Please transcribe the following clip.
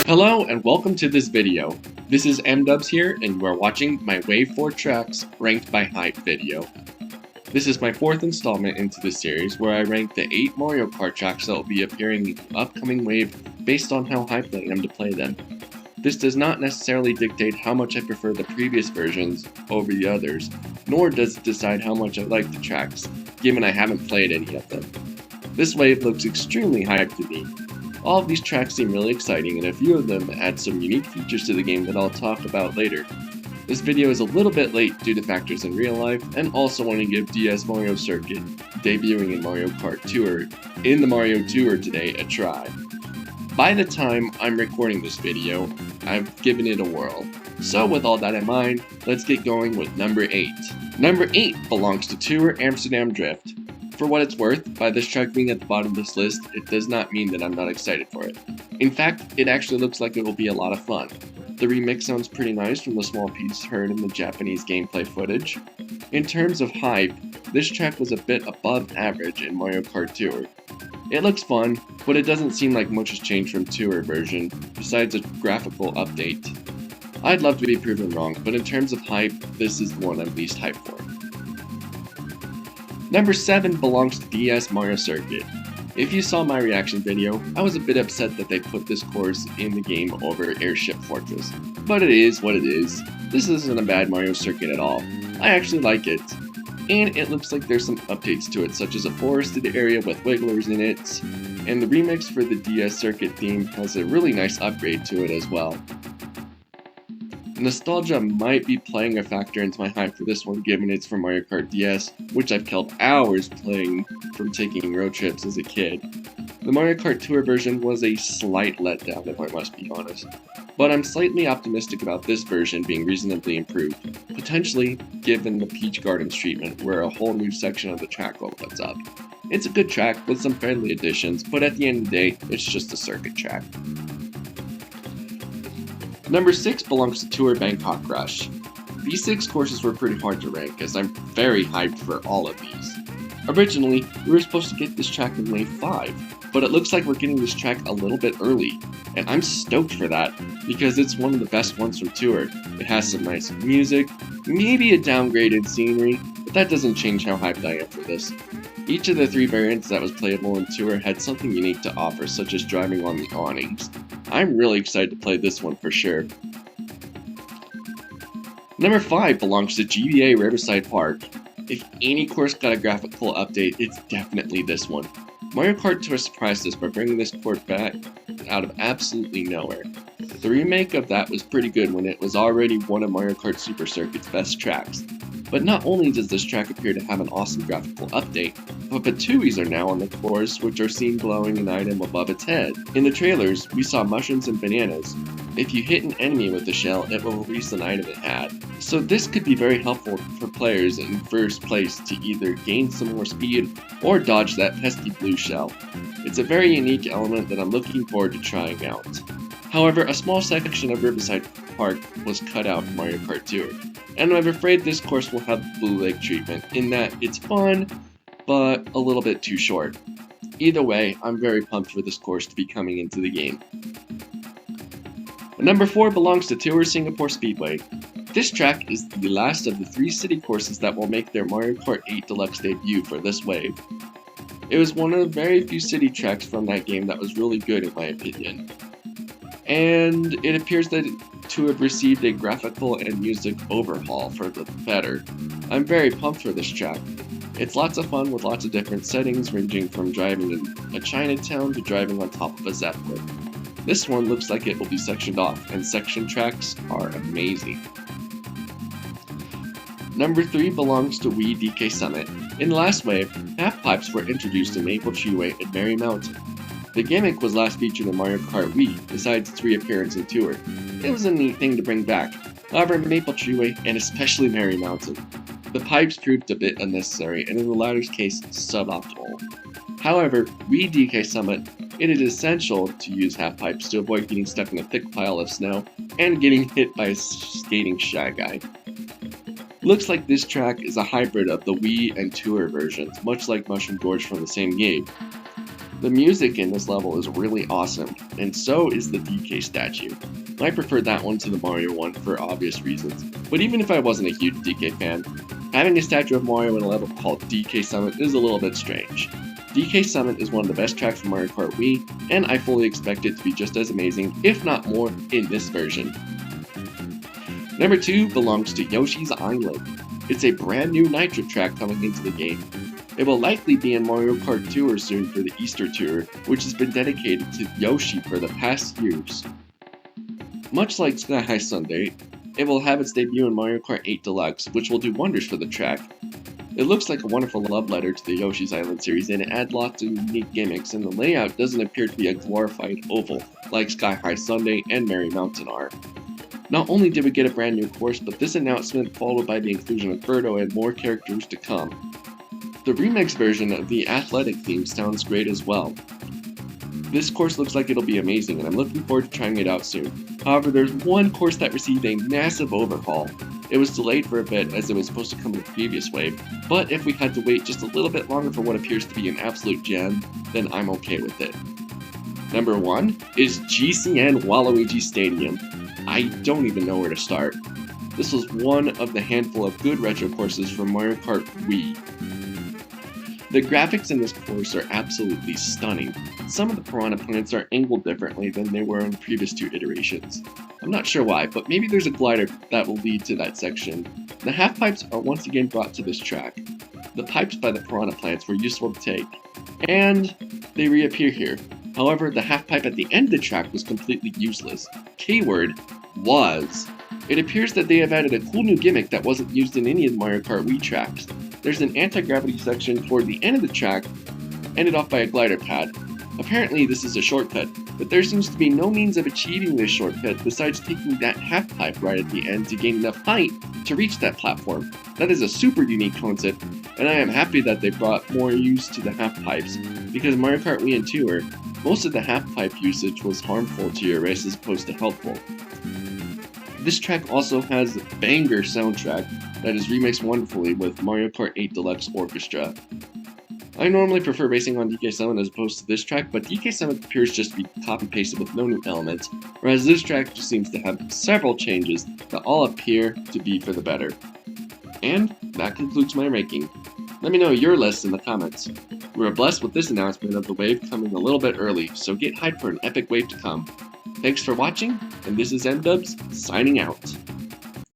Hello and welcome to this video. This is MDubs here and you are watching my Wave 4 tracks ranked by hype video. This is my fourth installment into this series where I rank the 8 Mario Kart tracks that will be appearing in the upcoming wave based on how hyped I am to play them. This does not necessarily dictate how much I prefer the previous versions over the others, nor does it decide how much I like the tracks, given I haven't played any of them. This wave looks extremely hyped to me. All of these tracks seem really exciting, and a few of them add some unique features to the game that I'll talk about later. This video is a little bit late due to factors in real life, and also want to give DS Mario Circuit, debuting in Mario Kart Tour, in the Mario Tour today, a try. By the time I'm recording this video, I've given it a whirl. So with all that in mind, let's get going with number 8. Number 8 belongs to Tour Amsterdam Drift. For what it's worth, by this track being at the bottom of this list, it does not mean that I'm not excited for it. In fact, it actually looks like it will be a lot of fun. The remix sounds pretty nice from the small piece heard in the Japanese gameplay footage. In terms of hype, this track was a bit above average in Mario Kart Tour. It looks fun, but it doesn't seem like much has changed from Tour version, besides a graphical update. I'd love to be proven wrong, but in terms of hype, this is the one I'm least hyped for. Number 7 belongs to DS Mario Circuit. If you saw my reaction video, I was a bit upset that they put this course in the game over Airship Fortress. But it is what it is. This isn't a bad Mario Circuit at all. I actually like it. And it looks like there's some updates to it, such as a forested area with wigglers in it, and the remix for the DS Circuit theme has a really nice upgrade to it as well. Nostalgia might be playing a factor into my hype for this one, given it's from Mario Kart DS, which I've killed hours playing from taking road trips as a kid. The Mario Kart Tour version was a slight letdown, if I must be honest, but I'm slightly optimistic about this version being reasonably improved, potentially given the Peach Gardens treatment, where a whole new section of the track opens up. It's a good track with some friendly additions, but at the end of the day, it's just a circuit track. Number 6 belongs to Tour Bangkok Rush. These 6 courses were pretty hard to rank, as I'm very hyped for all of these. Originally, we were supposed to get this track in Wave 5, but it looks like we're getting this track a little bit early, and I'm stoked for that, because it's one of the best ones from Tour. It has some nice music, maybe a downgraded scenery, but that doesn't change how hyped I am for this. Each of the 3 variants that was playable in Tour had something unique to offer, such as driving on the awnings. I'm really excited to play this one for sure. Number 5 belongs to GBA Riverside Park. If any course got a graphical update, it's definitely this one. Mario Kart Tour surprised us by bringing this course back out of absolutely nowhere. The remake of that was pretty good when it was already one of Mario Kart Super Circuit's best tracks. But not only does this track appear to have an awesome graphical update, but Patuis are now on the course, which are seen glowing an item above its head. In the trailers, we saw mushrooms and bananas. If you hit an enemy with the shell, it will release an item it had. So this could be very helpful for players in first place to either gain some more speed or dodge that pesky blue shell. It's a very unique element that I'm looking forward to trying out. However, a small section of Riverside Park was cut out in Mario Kart Tour, and I'm afraid this course will have the Blue Lake treatment, in that it's fun, but a little bit too short. Either way, I'm very pumped for this course to be coming into the game. Number 4 belongs to Tour Singapore Speedway. This track is the last of the 3 city courses that will make their Mario Kart 8 Deluxe debut for this wave. It was one of the very few city tracks from that game that was really good in my opinion. And it appears to have received a graphical and music overhaul for the better. I'm very pumped for this track. It's lots of fun with lots of different settings, ranging from driving in a Chinatown to driving on top of a Zeppelin. This one looks like it will be sectioned off, and section tracks are amazing. Number 3 belongs to Wii DK Summit. In the last wave, half pipes were introduced in Maple Treeway and Merry Mountain. The gimmick was last featured in Mario Kart Wii, besides its reappearance in Tour. It was a neat thing to bring back. However, Maple Treeway, and especially Merry Mountain, the pipes proved a bit unnecessary, and in the latter's case, suboptimal. However, Wii DK Summit, it is essential to use half pipes to avoid getting stuck in a thick pile of snow and getting hit by a skating Shy Guy. Looks like this track is a hybrid of the Wii and Tour versions, much like Mushroom Gorge from the same game. The music in this level is really awesome, and so is the DK statue. I prefer that one to the Mario one for obvious reasons, but even if I wasn't a huge DK fan, having a statue of Mario in a level called DK Summit is a little bit strange. DK Summit is one of the best tracks from Mario Kart Wii, and I fully expect it to be just as amazing, if not more, in this version. Number 2 belongs to Yoshi's Island. It's a brand new Nitro track coming into the game. It will likely be in Mario Kart Tour soon for the Easter Tour, which has been dedicated to Yoshi for the past years. Much like Sky High Sunday, it will have its debut in Mario Kart 8 Deluxe, which will do wonders for the track. It looks like a wonderful love letter to the Yoshi's Island series, and it adds lots of unique gimmicks, and the layout doesn't appear to be a glorified oval, like Sky High Sunday and Merry Mountain are. Not only did we get a brand new course, but this announcement followed by the inclusion of Birdo and more characters to come. The remix version of the athletic theme sounds great as well. This course looks like it'll be amazing, and I'm looking forward to trying it out soon. However, there's one course that received a massive overhaul. It was delayed for a bit as it was supposed to come in the previous wave, but if we had to wait just a little bit longer for what appears to be an absolute gem, then I'm okay with it. Number 1 is GCN Waluigi Stadium. I don't even know where to start. This was one of the handful of good retro courses from Mario Kart Wii. The graphics in this course are absolutely stunning. Some of the piranha plants are angled differently than they were in the previous 2 iterations. I'm not sure why, but maybe there's a glider that will lead to that section. The half pipes are once again brought to this track. The pipes by the piranha plants were useful to take, and they reappear here. However, the half pipe at the end of the track was completely useless. Keyword was. It appears that they have added a cool new gimmick that wasn't used in any of the Mario Kart Wii tracks. There's an anti-gravity section toward the end of the track, ended off by a glider pad. Apparently this is a shortcut, but there seems to be no means of achieving this shortcut besides taking that half pipe right at the end to gain enough height to reach that platform. That is a super unique concept, and I am happy that they brought more use to the half pipes, because in Mario Kart Wii and Tour, most of the half pipe usage was harmful to your race as opposed to helpful. This track also has a banger soundtrack that is remixed wonderfully with Mario Kart 8 Deluxe Orchestra. I normally prefer racing on DK7 as opposed to this track, but DK7 appears just to be copy-pasted with no new elements, whereas this track just seems to have several changes that all appear to be for the better. And that concludes my ranking. Let me know your list in the comments. We were blessed with this announcement of the wave coming a little bit early, so get hyped for an epic wave to come. Thanks for watching, and this is MDubs signing out.